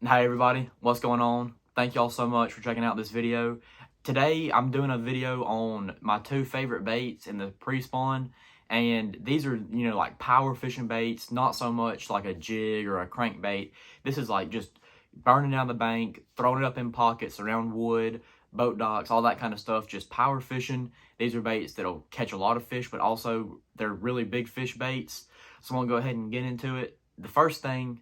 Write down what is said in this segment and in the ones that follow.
Hi everybody, what's going on? Thank y'all so much for checking out this video. Today I'm doing a video on my two favorite baits in the pre-spawn, and these are, like power fishing baits, not so much like a jig or a crankbait. This is like just burning down the bank, throwing it up in pockets around wood, boat docks, all that kind of stuff, just power fishing. These are baits that'll catch a lot of fish, but also they're really big fish baits. So I'm gonna go ahead and get into it. The first thing,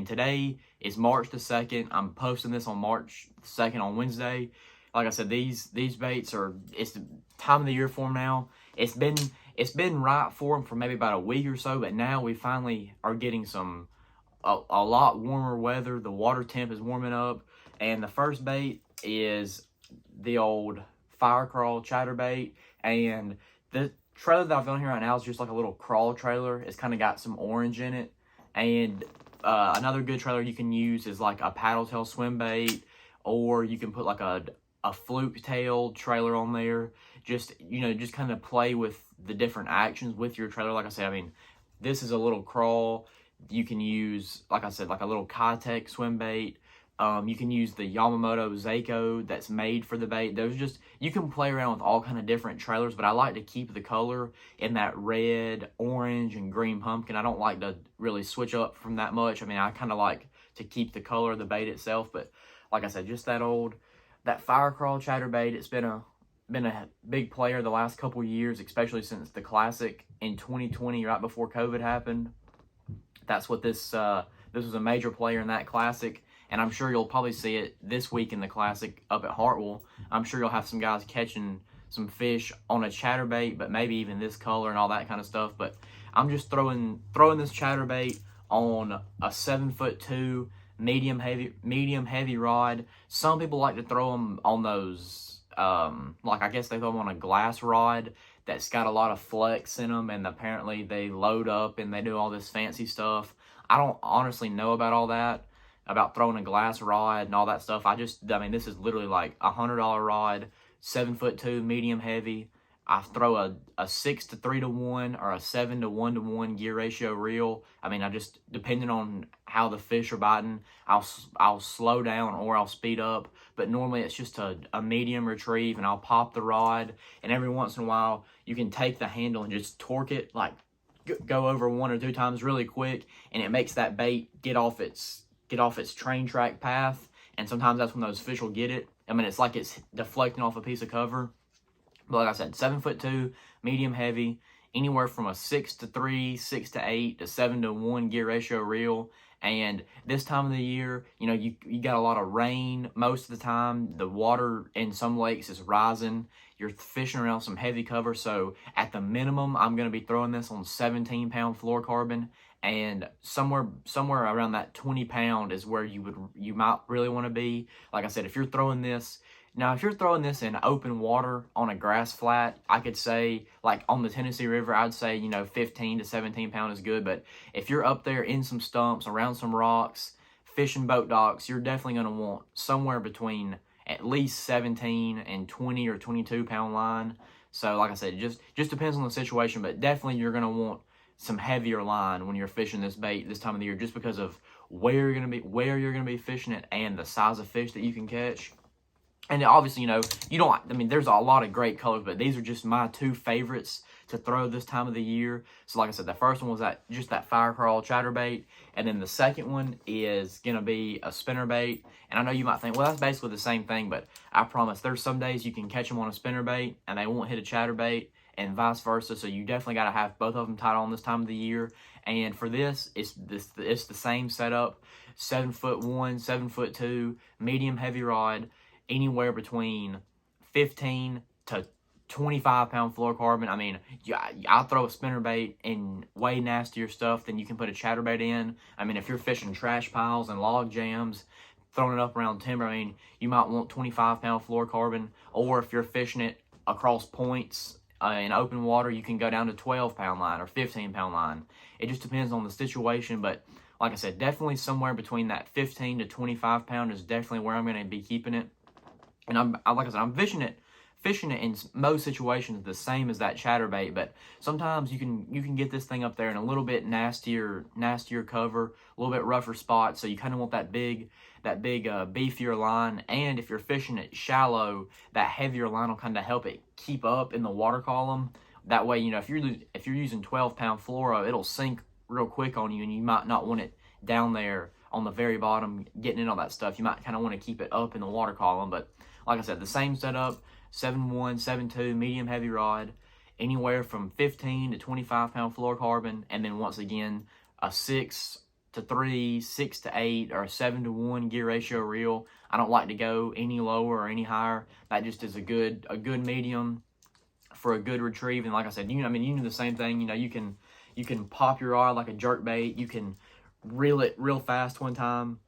today is March the 2nd. I'm posting this on March 2nd on Wednesday. Like I said, these baits it's the time of the year for them now. It's been right for them for maybe about a week or so, but now we finally are getting a lot warmer weather. The water temp is warming up, and the first bait is the old fire crawl chatterbait, and the trailer that I've got here right now is just like a little crawl trailer. It's kind of got some orange in it. And another good trailer you can use is like a paddle tail swim bait, or you can put like a fluke tail trailer on there. Just kind of play with the different actions with your trailer. Like I said, this is a little crawl. You can use, like I said, like a little Kitech swim bait. You can use the Yamamoto Seiko that's made for the bait. You can play around with all kind of different trailers, but I like to keep the color in that red, orange, and green pumpkin. I don't like to really switch up from that much. I kind of like to keep the color of the bait itself, but like I said, just that fire crawl chatterbait. It's been a big player the last couple years, especially since the Classic in 2020, right before COVID happened. That's what this was a major player in that Classic. And I'm sure you'll probably see it this week in the Classic up at Hartwell. I'm sure you'll have some guys catching some fish on a chatterbait, but maybe even this color and all that kind of stuff. But I'm just throwing this chatterbait on a 7'2" medium heavy rod. Some people like to throw them on those, I guess they throw them on a glass rod that's got a lot of flex in them, and apparently they load up and they do all this fancy stuff. I don't honestly know about all that, about throwing a glass rod and all that stuff. This is literally like a $100 rod, 7'2", medium heavy. I throw a 6-to-3-to-1 or a 7-to-1-to-1 gear ratio reel. Depending on how the fish are biting, I'll slow down or I'll speed up. But normally it's just a medium retrieve, and I'll pop the rod. And every once in a while, you can take the handle and just torque it, like go over 1 or 2 times really quick, and it makes that bait get off its train track path. And sometimes that's when those fish will get it. It's like it's deflecting off a piece of cover. But like I said, 7'2", medium heavy, anywhere from a 6-to-3, 6-to-8, to 7-to-1 gear ratio reel. And this time of the year, you got a lot of rain most of the time. The water in some lakes is rising. You're fishing around some heavy cover. So at the minimum, I'm going to be throwing this on 17-pound fluorocarbon. And somewhere around that 20-pound is where you might really want to be. Like I said, if you're throwing this in open water on a grass flat, I could say, like on the Tennessee River, I'd say, 15 to 17 pound is good. But if you're up there in some stumps, around some rocks, fishing boat docks, you're definitely going to want somewhere between at least 17 and 20 or 22 pound line. So like I said, it just depends on the situation, but definitely you're going to want some heavier line when you're fishing this bait this time of the year, just because of where you're going to be fishing it and the size of fish that you can catch. And obviously, there's a lot of great colors, but these are just my two favorites to throw this time of the year. So like I said, the first one was that fire crawl chatterbait, and then the second one is going to be a spinnerbait. And I know you might think, well, that's basically the same thing, but I promise there's some days you can catch them on a spinnerbait and they won't hit a chatterbait, and vice versa. So you definitely got to have both of them tied on this time of the year. And for this, it's the same setup: 7'1", 7'2", medium heavy rod, anywhere between 15 to 25 pound fluorocarbon. I'll throw a spinnerbait in way nastier stuff than you can put a chatterbait in. If you're fishing trash piles and log jams, throwing it up around timber, you might want 25 pound fluorocarbon. Or if you're fishing it across points in open water, you can go down to 12 pound line or 15 pound line. It just depends on the situation, but like I said, definitely somewhere between that 15 to 25 pound is definitely where I'm going to be keeping it. And like I said, I'm fishing it fishing it in most situations the same as that chatterbait, but sometimes you can get this thing up there in a little bit nastier cover, a little bit rougher spot. So you kind of want that big beefier line. And if you're fishing it shallow, that heavier line will kind of help it keep up in the water column. That way, you know, if you're using 12-pound fluoro, it'll sink real quick on you, and you might not want it down there on the very bottom getting in all that stuff. You might kind of want to keep it up in the water column. But like I said, the same setup, 7-1, 7-2, medium heavy rod, anywhere from 15 to 25-pound fluorocarbon, and then once again a 6 to 3, 6 to 8, or a 7 to 1 gear ratio reel. I don't like to go any lower or any higher. That just is a good medium for a good retrieve. And like I said, you do the same thing. You know, you can pop your rod like a jerk bait. You can reel it real fast one time.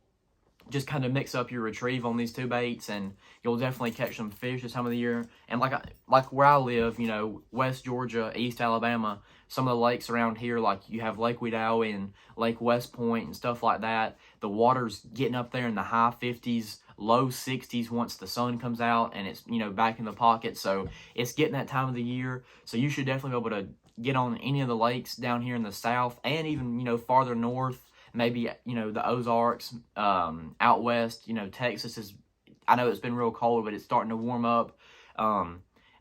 Just kind of mix up your retrieve on these two baits, and you'll definitely catch some fish this time of the year. And like where I live, you know, West Georgia, East Alabama, some of the lakes around here, like you have Lake Wedowee and Lake West Point and stuff like that. The water's getting up there in the high 50s, low 60s once the sun comes out and it's, you know, back in the pocket. So it's getting that time of the year. So you should definitely be able to get on any of the lakes down here in the south, and even, you know, farther north. Maybe, you know, the Ozarks, out west, you know, Texas is, I know it's been real cold, but it's starting to warm up.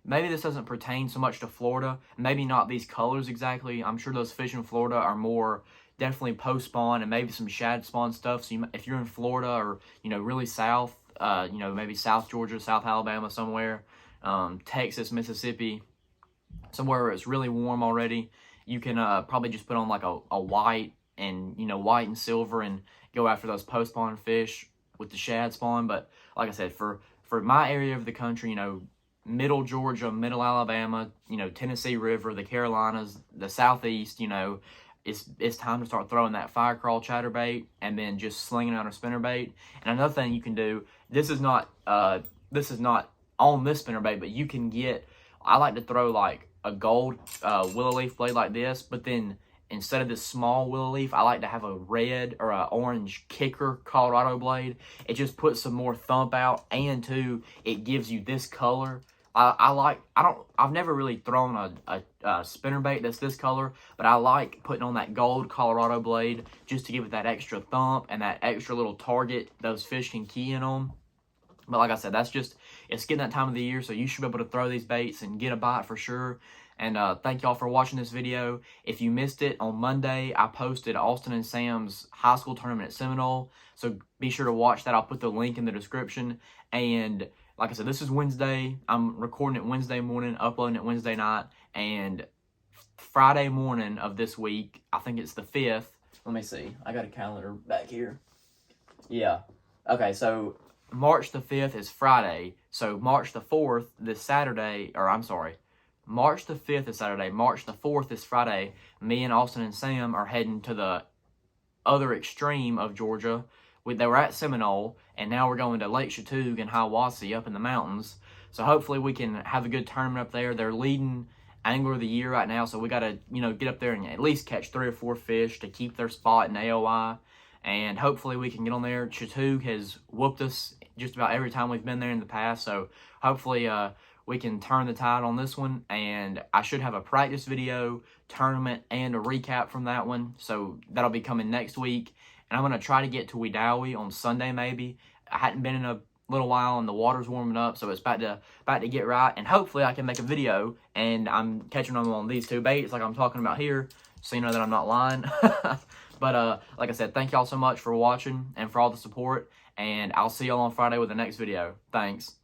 Maybe this doesn't pertain so much to Florida. Maybe not these colors exactly. I'm sure those fish in Florida are more definitely post-spawn and maybe some shad spawn stuff. So if you're in Florida or, you know, really south, you know, maybe South Georgia, South Alabama somewhere, Texas, Mississippi, somewhere where it's really warm already, you can probably just put on like a white, and, you know, white and silver, and go after those post-spawn fish with the shad spawn. But like I said, for my area of the country, you know, middle Georgia, middle Alabama, you know, Tennessee River, the Carolinas, the Southeast, you know, it's time to start throwing that fire crawl chatterbait and then just slinging out a spinnerbait. And another thing you can do, this is not on this spinnerbait, but you can get, I like to throw like a gold willow leaf blade like this, but then instead of this small willow leaf, I like to have a red or an orange kicker Colorado blade. It just puts some more thump out, and too, it gives you this color. I've never really thrown a spinnerbait that's this color, but I like putting on that gold Colorado blade just to give it that extra thump and that extra little target those fish can key in on. But like I said, it's getting that time of the year, so you should be able to throw these baits and get a bite for sure. And thank y'all for watching this video. If you missed it, on Monday, I posted Austin and Sam's high school tournament at Seminole. So be sure to watch that. I'll put the link in the description. And like I said, this is Wednesday. I'm recording it Wednesday morning, uploading it Wednesday night. And Friday morning of this week, I think it's the 5th. Let me see. I got a calendar back here. Yeah. Okay, so March the 5th is Friday. So March the 4th, this Saturday, or I'm sorry, March the 5th is Saturday. March the 4th is Friday. Me and Austin and Sam are heading to the other extreme of Georgia. They were at Seminole, and now we're going to Lake Chattooga and Hiawassee up in the mountains. So hopefully we can have a good tournament up there. They're leading angler of the year right now, so we got to, you know, get up there and at least catch 3 or 4 fish to keep their spot in AOI. And hopefully we can get on there. Chattooga has whooped us just about every time we've been there in the past, so hopefully we can turn the tide on this one, and I should have a practice video, tournament, and a recap from that one. So that'll be coming next week. And I'm going to try to get to Wedowee on Sunday maybe. I hadn't been in a little while, and the water's warming up, so it's about to get right. And hopefully I can make a video, and I'm catching them on these two baits like I'm talking about here, so you know that I'm not lying. But like I said, thank y'all so much for watching and for all the support, and I'll see y'all on Friday with the next video. Thanks.